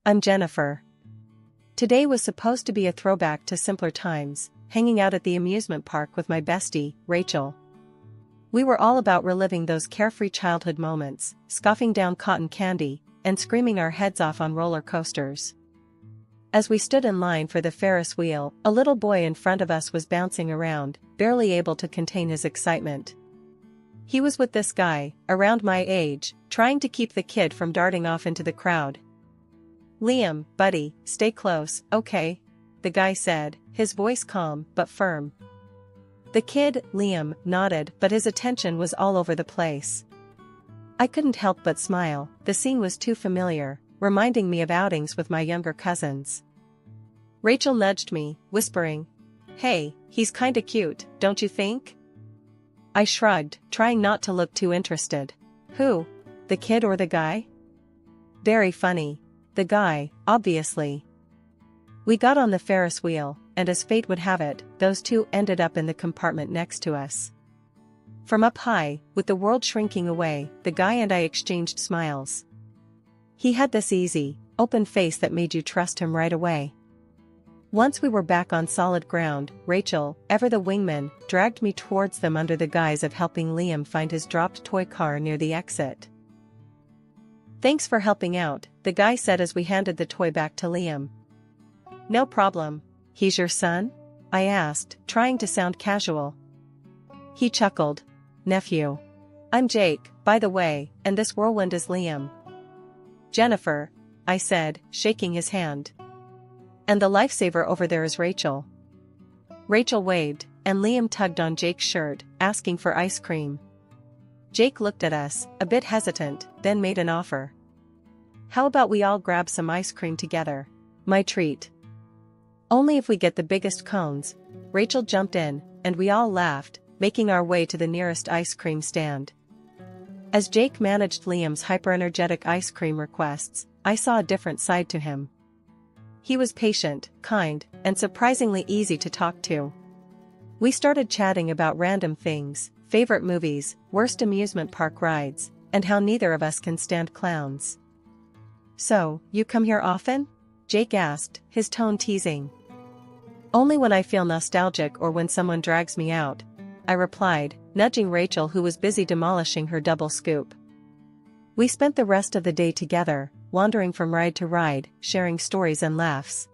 I'm Jennifer. Today was supposed to be a throwback to simpler times, hanging out at the amusement park with my bestie, Rachel. We were all about reliving those carefree childhood moments, scoffing down cotton candy, and screaming our heads off on roller coasters. As we stood in line for the Ferris wheel, a little boy in front of us was bouncing around, barely able to contain his excitement. He was with this guy, around my age, trying to keep the kid from darting off into the crowd. "Liam, buddy, stay close, okay?" the guy said, his voice calm but firm. The kid, Liam, nodded, but his attention was all over the place. I couldn't help but smile. The scene was too familiar, reminding me of outings with my younger cousins. Rachel nudged me, whispering, "Hey, he's kinda cute, don't you think?" I shrugged, trying not to look too interested. Who? The kid or the guy? Very funny. The guy, obviously. We got on the Ferris wheel, and as fate would have it, those two ended up in the compartment next to us. From up high, with the world shrinking away, the guy and I exchanged smiles. He had this easy, open face that made you trust him right away. Once we were back on solid ground, Rachel, ever the wingman, dragged me towards them under the guise of helping Liam find his dropped toy car near the exit. "Thanks for helping out," the guy said as we handed the toy back to Liam. "No problem. He's your son?" I asked, trying to sound casual. He chuckled. "Nephew. I'm Jake, by the way, and this whirlwind is Liam." "Jennifer," I said, shaking his hand. "And the lifesaver over there is Rachel." Rachel waved, and Liam tugged on Jake's shirt, asking for ice cream. Jake looked at us, a bit hesitant, then made an offer. "How about we all grab some ice cream together? My treat." "Only if we get the biggest cones." Rachel jumped in, and we all laughed, making our way to the nearest ice cream stand. As Jake managed Liam's hyper-energetic ice cream requests, I saw a different side to him. He was patient, kind, and surprisingly easy to talk to. We started chatting about random things, favorite movies, worst amusement park rides, and how neither of us can stand clowns. "So, you come here often?" Jake asked, his tone teasing. "Only when I feel nostalgic or when someone drags me out," I replied, nudging Rachel who was busy demolishing her double scoop. We spent the rest of the day together, wandering from ride to ride, sharing stories and laughs.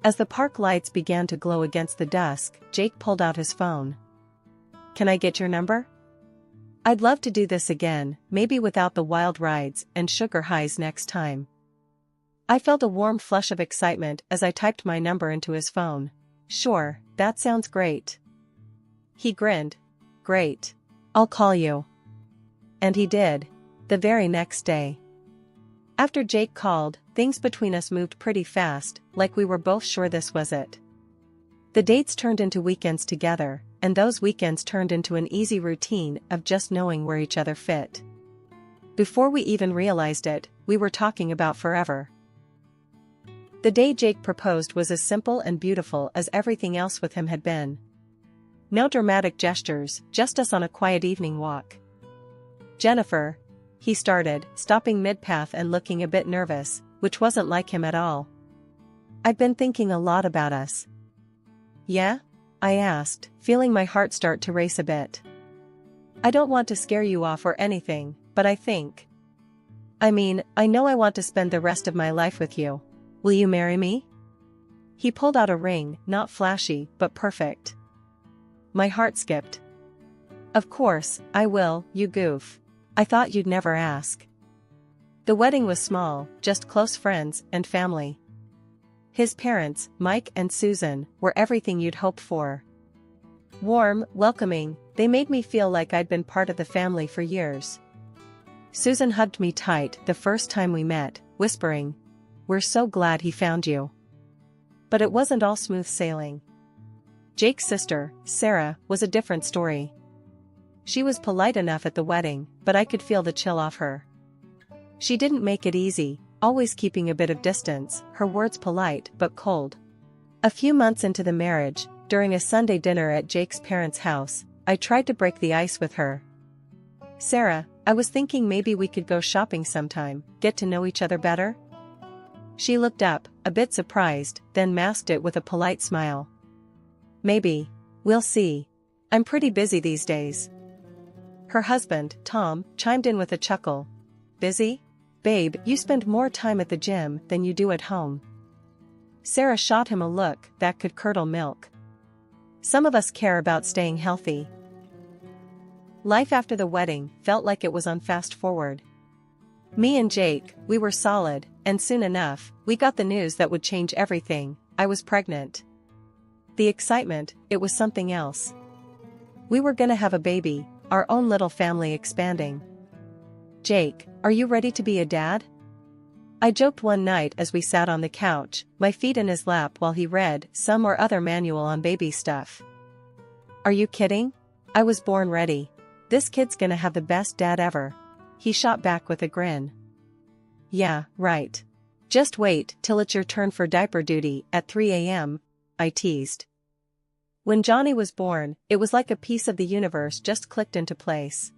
As the park lights began to glow against the dusk, Jake pulled out his phone. "Can I get your number? I'd love to do this again, maybe without the wild rides and sugar highs next time." I felt a warm flush of excitement as I typed my number into his phone. "Sure, that sounds great." He grinned. "Great. I'll call you." And he did. The very next day. After Jake called, things between us moved pretty fast, like we were both sure this was it. The dates turned into weekends together, and those weekends turned into an easy routine of just knowing where each other fit. Before we even realized it, we were talking about forever. The day Jake proposed was as simple and beautiful as everything else with him had been. No dramatic gestures, just us on a quiet evening walk. "Jennifer," he started, stopping mid-path and looking a bit nervous, which wasn't like him at all. "I've been thinking a lot about us." "Yeah?" I asked, feeling my heart start to race a bit. "I don't want to scare you off or anything, but I know I want to spend the rest of my life with you. Will you marry me?" He pulled out a ring, not flashy, but perfect. My heart skipped. "Of course, I will, you goof. I thought you'd never ask." The wedding was small, just close friends and family. His parents, Mike and Susan, were everything you'd hope for. Warm, welcoming, they made me feel like I'd been part of the family for years. Susan hugged me tight the first time we met, whispering, "We're so glad he found you." But it wasn't all smooth sailing. Jake's sister, Sarah, was a different story. She was polite enough at the wedding, but I could feel the chill off her. She didn't make it easy, always keeping a bit of distance, her words polite but cold. A few months into the marriage, during a Sunday dinner at Jake's parents' house, I tried to break the ice with her. "Sarah, I was thinking maybe we could go shopping sometime, get to know each other better." She looked up, a bit surprised, then masked it with a polite smile. Maybe. We'll see. I'm pretty busy these days. Her husband, Tom, chimed in with a chuckle. Busy? Babe, you spend more time at the gym than you do at home. Sarah shot him a look that could curdle milk. Some of us care about staying healthy. Life after the wedding felt like it was on fast forward. Me and Jake, we were solid, and soon enough, we got the news that would change everything. I was pregnant. The excitement, it was something else. We were gonna have a baby, our own little family expanding. Jake, are you ready to be a dad? I joked one night as we sat on the couch, my feet in his lap while he read some or other manual on baby stuff. Are you kidding? I was born ready. This kid's gonna have the best dad ever. He shot back with a grin. Yeah, right. Just wait till it's your turn for diaper duty at 3 a.m., I teased. When Johnny was born, it was like a piece of the universe just clicked into place.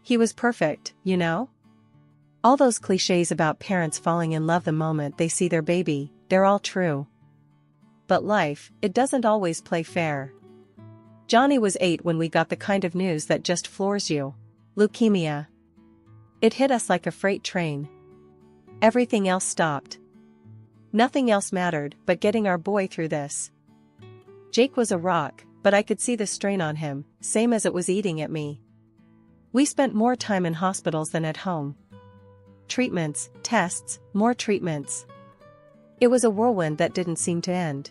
He was perfect, you know? All those cliches about parents falling in love the moment they see their baby, they're all true. But life, it doesn't always play fair. Johnny was 8 when we got the kind of news that just floors you. Leukemia. It hit us like a freight train. Everything else stopped. Nothing else mattered but getting our boy through this. Jake was a rock, but I could see the strain on him, same as it was eating at me. We spent more time in hospitals than at home. Treatments, tests, more treatments. It was a whirlwind that didn't seem to end.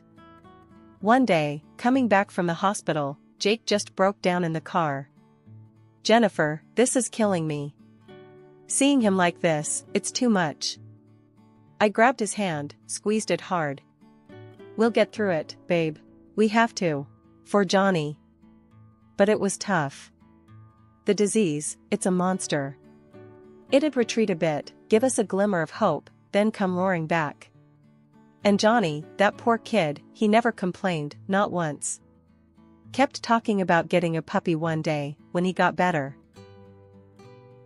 One day, coming back from the hospital, Jake just broke down in the car. Jennifer, this is killing me. Seeing him like this, it's too much. I grabbed his hand, squeezed it hard. We'll get through it, babe. We have to. For Johnny. But it was tough. The disease, it's a monster. It'd retreat a bit, give us a glimmer of hope, then come roaring back. And Johnny, that poor kid, he never complained, not once. Kept talking about getting a puppy one day, when he got better.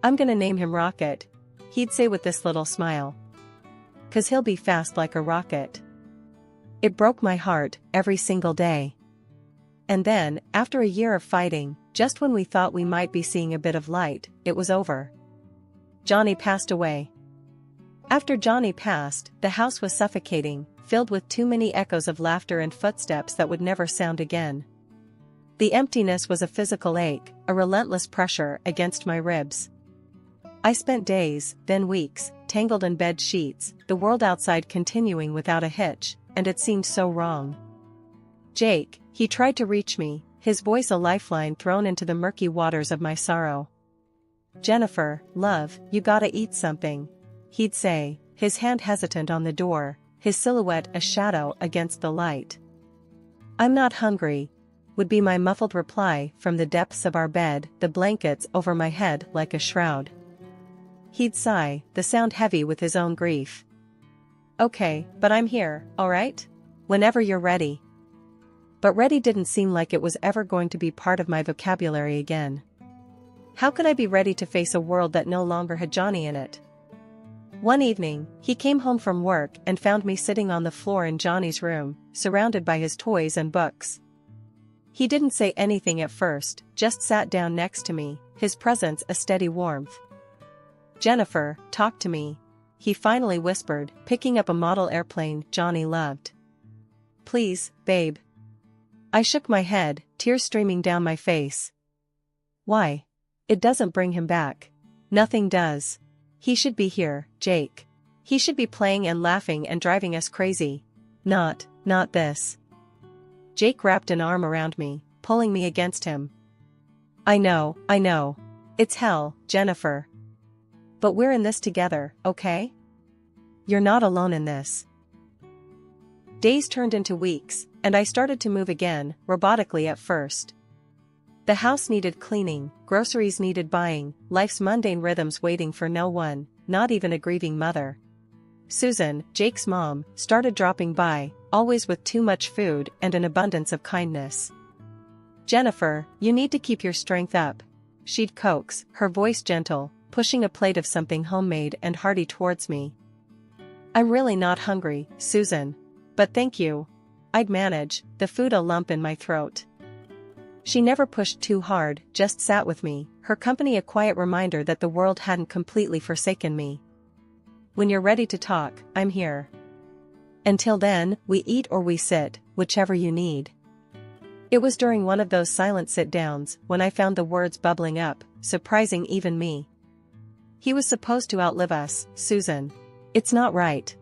I'm gonna name him Rocket, he'd say with this little smile. 'Cause he'll be fast like a rocket. It broke my heart, every single day. And then, after a year of fighting, just when we thought we might be seeing a bit of light, it was over. Johnny passed away. After Johnny passed, the house was suffocating, filled with too many echoes of laughter and footsteps that would never sound again. The emptiness was a physical ache, a relentless pressure against my ribs. I spent days, then weeks, tangled in bed sheets, the world outside continuing without a hitch, and it seemed so wrong. Jake, he tried to reach me, his voice a lifeline thrown into the murky waters of my sorrow. Jennifer, love, you gotta eat something, he'd say, his hand hesitant on the door, his silhouette a shadow against the light. I'm not hungry, would be my muffled reply from the depths of our bed, the blankets over my head like a shroud. He'd sigh, the sound heavy with his own grief. Okay, but I'm here, alright? Whenever you're ready. But ready didn't seem like it was ever going to be part of my vocabulary again. How could I be ready to face a world that no longer had Johnny in it? One evening, he came home from work and found me sitting on the floor in Johnny's room, surrounded by his toys and books. He didn't say anything at first, just sat down next to me, his presence a steady warmth. Jennifer, talk to me, he finally whispered, picking up a model airplane Johnny loved. Please, babe. I shook my head, tears streaming down my face. Why? It doesn't bring him back. Nothing does. He should be here, Jake. He should be playing and laughing and driving us crazy. Not this. Jake wrapped an arm around me, pulling me against him. I know. It's hell, Jennifer. But we're in this together, okay? You're not alone in this. Days turned into weeks, and I started to move again, robotically at first. The house needed cleaning, groceries needed buying, life's mundane rhythms waiting for no one, not even a grieving mother. Susan, Jake's mom, started dropping by, always with too much food and an abundance of kindness. Jennifer, you need to keep your strength up. She'd coax, her voice gentle, pushing a plate of something homemade and hearty towards me. I'm really not hungry, Susan. But thank you. I'd manage, the food a lump in my throat. She never pushed too hard, just sat with me, her company a quiet reminder that the world hadn't completely forsaken me. When you're ready to talk, I'm here. Until then, we eat or we sit, whichever you need. It was during one of those silent sit-downs when I found the words bubbling up, surprising even me. He was supposed to outlive us, Susan. It's not right.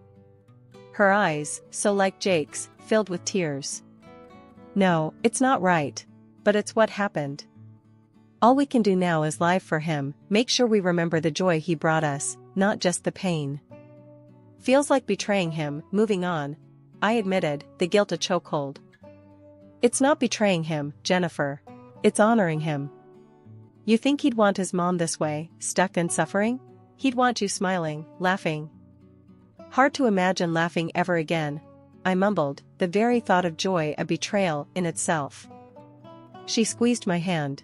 Her eyes, so like Jake's, filled with tears. No, it's not right. But it's what happened. All we can do now is live for him, make sure we remember the joy he brought us, not just the pain. Feels like betraying him, moving on. I admitted, the guilt a chokehold. It's not betraying him, Jennifer. It's honoring him. You think he'd want his mom this way, stuck and suffering? He'd want you smiling, laughing. Hard to imagine laughing ever again. I mumbled, the very thought of joy a betrayal in itself. She squeezed my hand.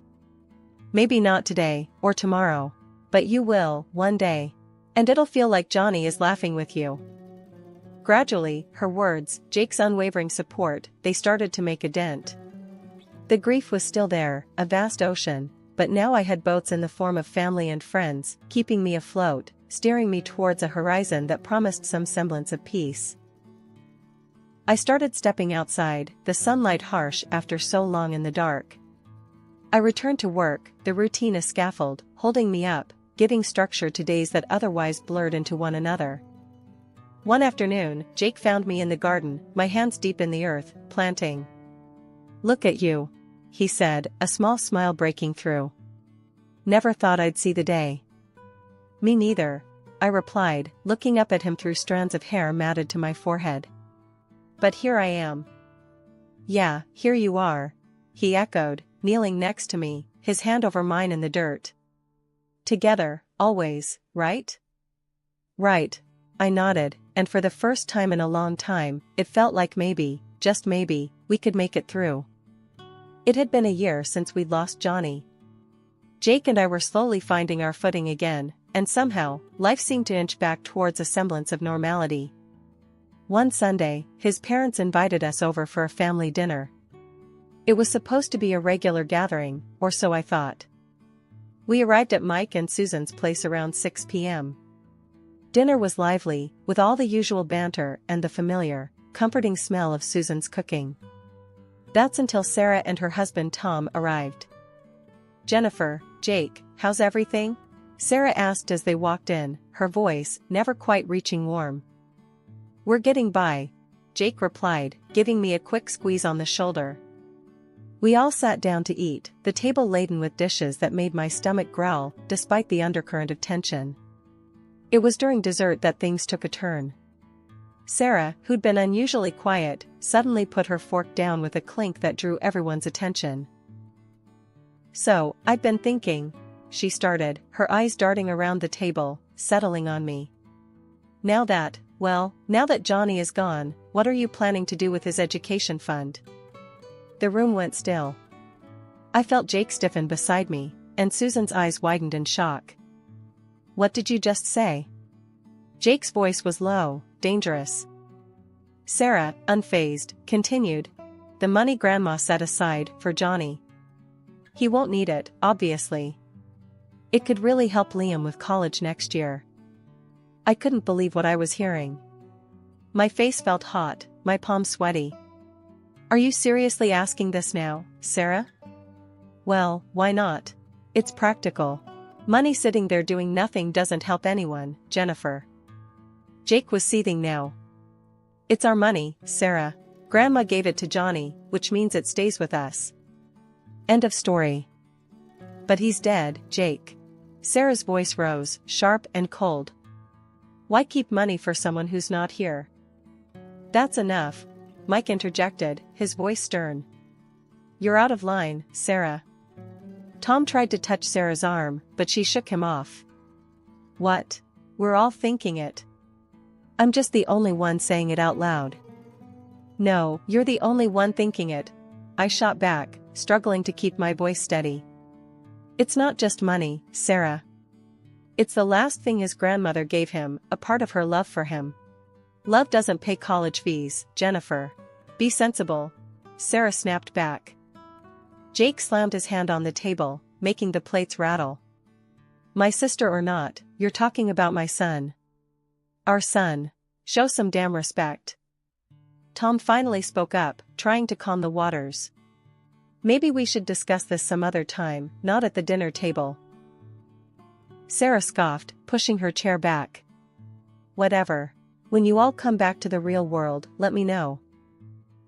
Maybe not today, or tomorrow. But you will, one day. And it'll feel like Johnny is laughing with you. Gradually, her words, Jake's unwavering support, they started to make a dent. The grief was still there, a vast ocean, but now I had boats in the form of family and friends, keeping me afloat, steering me towards a horizon that promised some semblance of peace. I started stepping outside, the sunlight harsh after so long in the dark. I returned to work, the routine a scaffold, holding me up, giving structure to days that otherwise blurred into one another. One afternoon, Jake found me in the garden, my hands deep in the earth, planting. Look at you, he said, a small smile breaking through. Never thought I'd see the day. Me neither, I replied, looking up at him through strands of hair matted to my forehead. But here I am. Yeah, here you are, he echoed, kneeling next to me, his hand over mine in the dirt. Together, always, right? Right, I nodded, and for the first time in a long time, it felt like maybe, just maybe, we could make it through. It had been a year since we'd lost Johnny. Jake and I were slowly finding our footing again, and somehow, life seemed to inch back towards a semblance of normality. One Sunday, his parents invited us over for a family dinner. It was supposed to be a regular gathering, or so I thought. We arrived at Mike and Susan's place around 6 p.m. Dinner was lively, with all the usual banter and the familiar, comforting smell of Susan's cooking. That's until Sarah and her husband Tom arrived. Jennifer, Jake, how's everything? Sarah asked as they walked in, her voice never quite reaching warm. We're getting by, Jake replied, giving me a quick squeeze on the shoulder. We all sat down to eat, the table laden with dishes that made my stomach growl, despite the undercurrent of tension. It was during dessert that things took a turn. Sarah, who'd been unusually quiet, suddenly put her fork down with a clink that drew everyone's attention. So, I've been thinking, she started, her eyes darting around the table, settling on me. Now that Johnny is gone, what are you planning to do with his education fund? The room went still. I felt Jake stiffen beside me, and Susan's eyes widened in shock. What did you just say? Jake's voice was low, dangerous. Sarah, unfazed, continued. The money Grandma set aside for Johnny. He won't need it, obviously. It could really help Liam with college next year. I couldn't believe what I was hearing. My face felt hot, my palms sweaty. Are you seriously asking this now, Sarah? Well, why not? It's practical. Money sitting there doing nothing doesn't help anyone, Jennifer. Jake was seething now. It's our money, Sarah. Grandma gave it to Johnny, which means it stays with us. End of story. But he's dead, Jake. Sarah's voice rose, sharp and cold. Why keep money for someone who's not here? That's enough, Mike interjected, his voice stern. You're out of line, Sarah. Tom tried to touch Sarah's arm, but she shook him off. What? We're all thinking it. I'm just the only one saying it out loud. No, you're the only one thinking it, I shot back, struggling to keep my voice steady. It's not just money, Sarah. It's the last thing his grandmother gave him, a part of her love for him. Love doesn't pay college fees, Jennifer. Be sensible. Sarah snapped back. Jake slammed his hand on the table, making the plates rattle. My sister or not, you're talking about my son. Our son. Show some damn respect. Tom finally spoke up, trying to calm the waters. Maybe we should discuss this some other time, not at the dinner table. Sarah scoffed, pushing her chair back. Whatever. When you all come back to the real world, let me know.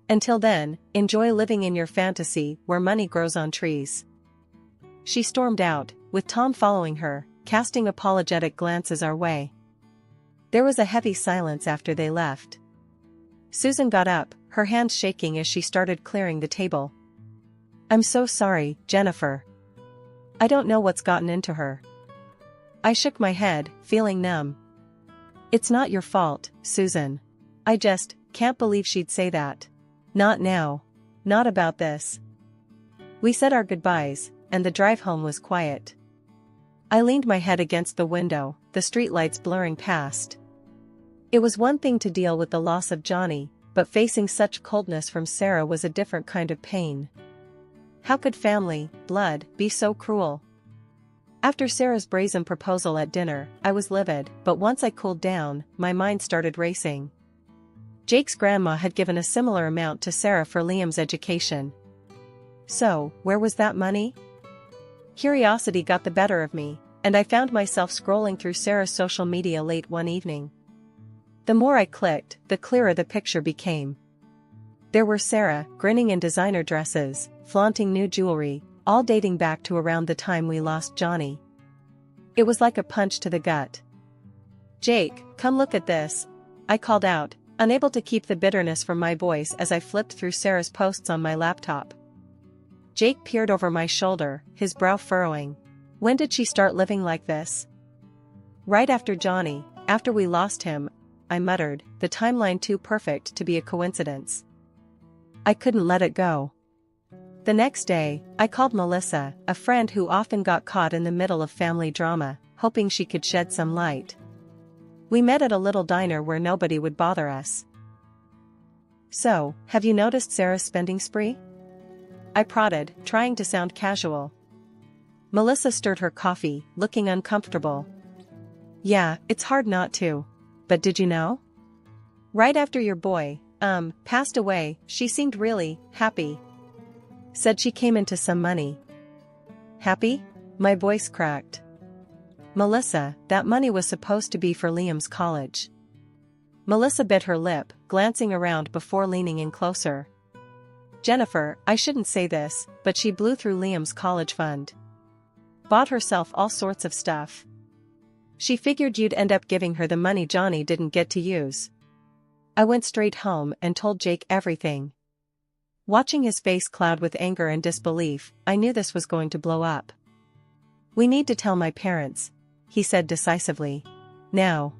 Until then, enjoy living in your fantasy where money grows on trees. She stormed out, with Tom following her, casting apologetic glances our way. There was a heavy silence after they left. Susan got up, her hands shaking as she started clearing the table. I'm so sorry, Jennifer. I don't know what's gotten into her. I shook my head, feeling numb. It's not your fault, Susan. I just can't believe she'd say that. Not now. Not about this. We said our goodbyes, and the drive home was quiet. I leaned my head against the window, the streetlights blurring past. It was one thing to deal with the loss of Johnny, but facing such coldness from Sarah was a different kind of pain. How could family, blood, be so cruel? After Sarah's brazen proposal at dinner, I was livid, but once I cooled down, my mind started racing. Jake's grandma had given a similar amount to Sarah for Liam's education. So, where was that money? Curiosity got the better of me, and I found myself scrolling through Sarah's social media late one evening. The more I clicked, the clearer the picture became. There were Sarah, grinning in designer dresses, flaunting new jewelry, all dating back to around the time we lost Johnny. It was like a punch to the gut. Jake, come look at this, I called out, unable to keep the bitterness from my voice as I flipped through Sarah's posts on my laptop. Jake peered over my shoulder, his brow furrowing. When did she start living like this? Right after Johnny, after we lost him, I muttered, the timeline too perfect to be a coincidence. I couldn't let it go. The next day, I called Melissa, a friend who often got caught in the middle of family drama, hoping she could shed some light. We met at a little diner where nobody would bother us. So, have you noticed Sarah's spending spree? I prodded, trying to sound casual. Melissa stirred her coffee, looking uncomfortable. Yeah, it's hard not to. But did you know? Right after your boy, passed away, she seemed really happy. Said she came into some money. Happy? My voice cracked. Melissa, that money was supposed to be for Liam's college. Melissa bit her lip, glancing around before leaning in closer. Jennifer, I shouldn't say this, but she blew through Liam's college fund. Bought herself all sorts of stuff. She figured you'd end up giving her the money Johnny didn't get to use. I went straight home and told Jake everything. Watching his face cloud with anger and disbelief, I knew this was going to blow up. We need to tell my parents, he said decisively. Now.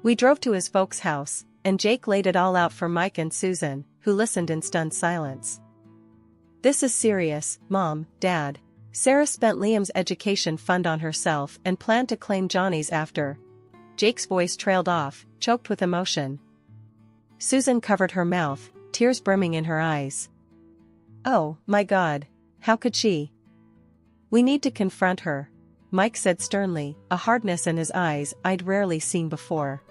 We drove to his folks' house, and Jake laid it all out for Mike and Susan, who listened in stunned silence. This is serious, Mom, Dad. Sarah spent Liam's education fund on herself and planned to claim Johnny's after. Jake's voice trailed off, choked with emotion. Susan covered her mouth, tears brimming in her eyes. Oh, my God. How could she? We need to confront her, Mike said sternly, a hardness in his eyes I'd rarely seen before.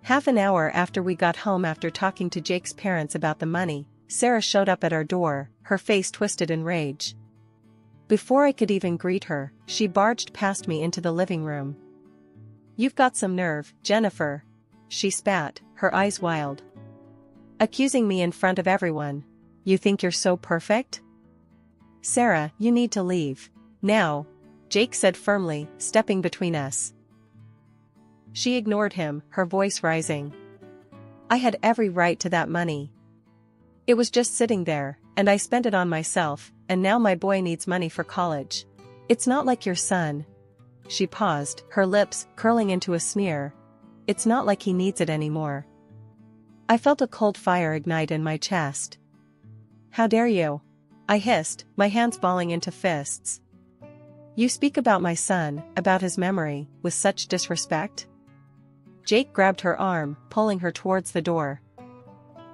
Half an hour after we got home after talking to Jake's parents about the money, Sarah showed up at our door, her face twisted in rage. Before I could even greet her, she barged past me into the living room. You've got some nerve, Jennifer. She spat, her eyes wild. Accusing me in front of everyone. You think you're so perfect? Sarah, you need to leave. Now, Jake said firmly, stepping between us. She ignored him, her voice rising. I had every right to that money. It was just sitting there, and I spent it on myself, and now my boy needs money for college. It's not like your son. She paused, her lips curling into a sneer. It's not like he needs it anymore. I felt a cold fire ignite in my chest. How dare you? I hissed, my hands balling into fists. You speak about my son, about his memory, with such disrespect? Jake grabbed her arm, pulling her towards the door.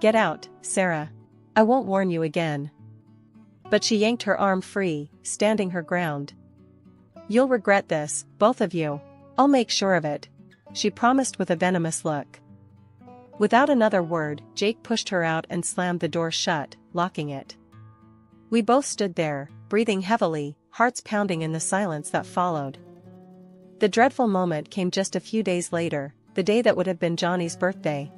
"Get out, Sarah. I won't warn you again." But she yanked her arm free, standing her ground. "You'll regret this, both of you. I'll make sure of it," she promised with a venomous look. Without another word, Jake pushed her out and slammed the door shut, locking it. We both stood there, breathing heavily, hearts pounding in the silence that followed. The dreadful moment came just a few days later, the day that would have been Johnny's birthday.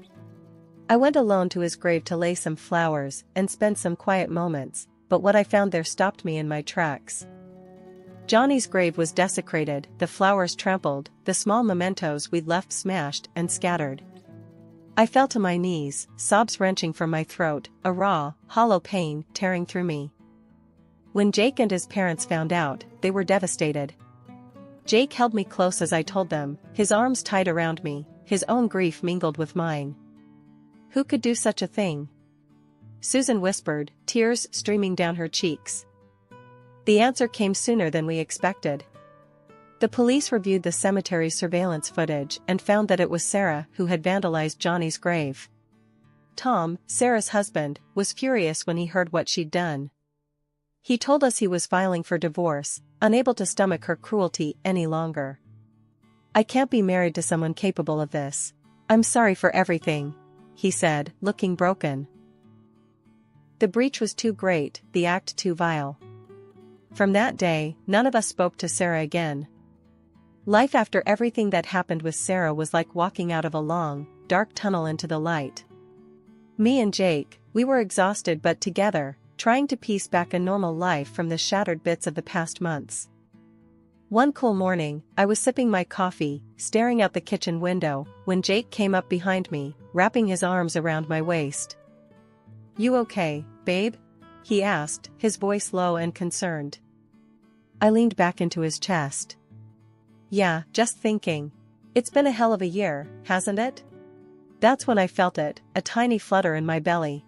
I went alone to his grave to lay some flowers and spend some quiet moments, but what I found there stopped me in my tracks. Johnny's grave was desecrated, the flowers trampled, the small mementos we'd left smashed and scattered. I fell to my knees, sobs wrenching from my throat, a raw, hollow pain tearing through me. When Jake and his parents found out, they were devastated. Jake held me close as I told them, his arms tight around me, his own grief mingled with mine. "Who could do such a thing?" Susan whispered, tears streaming down her cheeks. The answer came sooner than we expected. The police reviewed the cemetery's surveillance footage and found that it was Sarah who had vandalized Johnny's grave. Tom, Sarah's husband, was furious when he heard what she'd done. He told us he was filing for divorce, unable to stomach her cruelty any longer. "I can't be married to someone capable of this. I'm sorry for everything," he said, looking broken. The breach was too great, the act too vile. From that day, none of us spoke to Sarah again. Life after everything that happened with Sarah was like walking out of a long, dark tunnel into the light. Me and Jake, we were exhausted but together, trying to piece back a normal life from the shattered bits of the past months. One cool morning, I was sipping my coffee, staring out the kitchen window, when Jake came up behind me, wrapping his arms around my waist. "You okay, babe?" he asked, his voice low and concerned. I leaned back into his chest. "Yeah, just thinking. It's been a hell of a year, hasn't it?" That's when I felt it, a tiny flutter in my belly.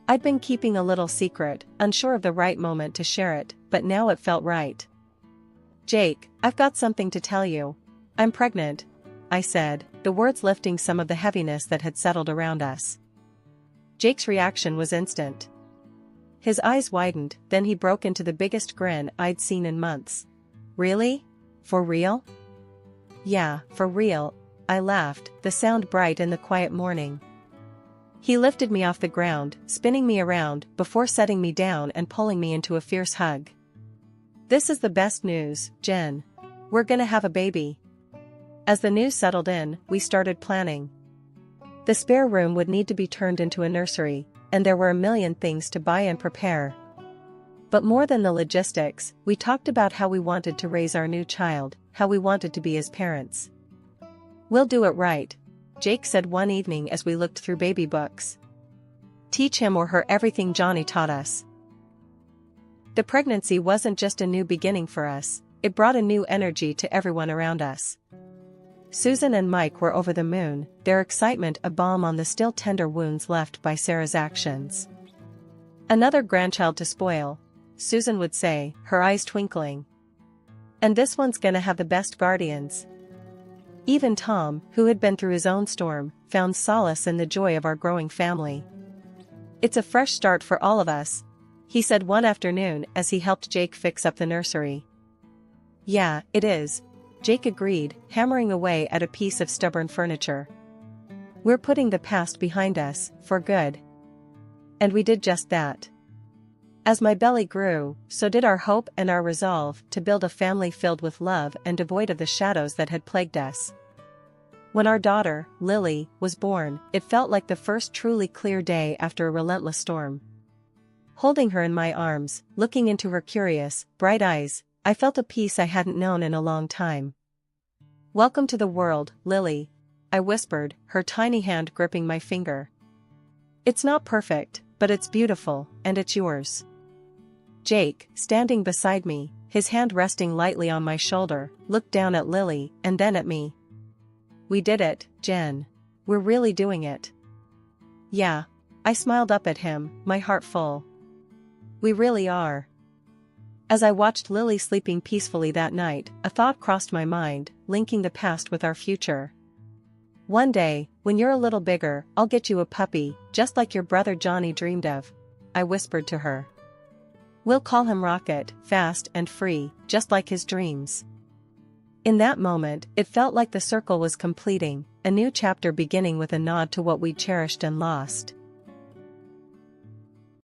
I'd been keeping a little secret, unsure of the right moment to share it, but now it felt right. "Jake, I've got something to tell you. I'm pregnant," I said, the words lifting some of the heaviness that had settled around us. Jake's reaction was instant. His eyes widened, then he broke into the biggest grin I'd seen in months. "Really? For real?" "Yeah, for real," I laughed, the sound bright in the quiet morning. He lifted me off the ground, spinning me around, before setting me down and pulling me into a fierce hug. "This is the best news, Jen. We're gonna have a baby." As the news settled in, we started planning. The spare room would need to be turned into a nursery, and there were a million things to buy and prepare. But more than the logistics, we talked about how we wanted to raise our new child, how we wanted to be his parents. "We'll do it right," Jake said one evening as we looked through baby books. "Teach him or her everything Johnny taught us." The pregnancy wasn't just a new beginning for us, it brought a new energy to everyone around us. Susan and Mike were over the moon, their excitement a balm on the still tender wounds left by Sarah's actions. "Another grandchild to spoil," Susan would say, her eyes twinkling. "And this one's gonna have the best guardians." Even Tom, who had been through his own storm, found solace in the joy of our growing family. "It's a fresh start for all of us," he said one afternoon as he helped Jake fix up the nursery. "Yeah, it is," Jake agreed, hammering away at a piece of stubborn furniture. "We're putting the past behind us, for good." And we did just that. As my belly grew, so did our hope and our resolve to build a family filled with love and devoid of the shadows that had plagued us. When our daughter, Lily, was born, it felt like the first truly clear day after a relentless storm. Holding her in my arms, looking into her curious, bright eyes, I felt a peace I hadn't known in a long time. "Welcome to the world, Lily," I whispered, her tiny hand gripping my finger. "It's not perfect, but it's beautiful, and it's yours." Jake, standing beside me, his hand resting lightly on my shoulder, looked down at Lily and then at me. "We did it, Jen. We're really doing it." "Yeah." I smiled up at him, my heart full. "We really are." As I watched Lily sleeping peacefully that night, a thought crossed my mind, linking the past with our future. One day, when you're a little bigger, I'll get you a puppy, just like your brother Johnny dreamed of, I whispered to her. We'll call him Rocket, fast and free, just like his dreams. In that moment, it felt like the circle was completing, a new chapter beginning with a nod to what we cherished and lost.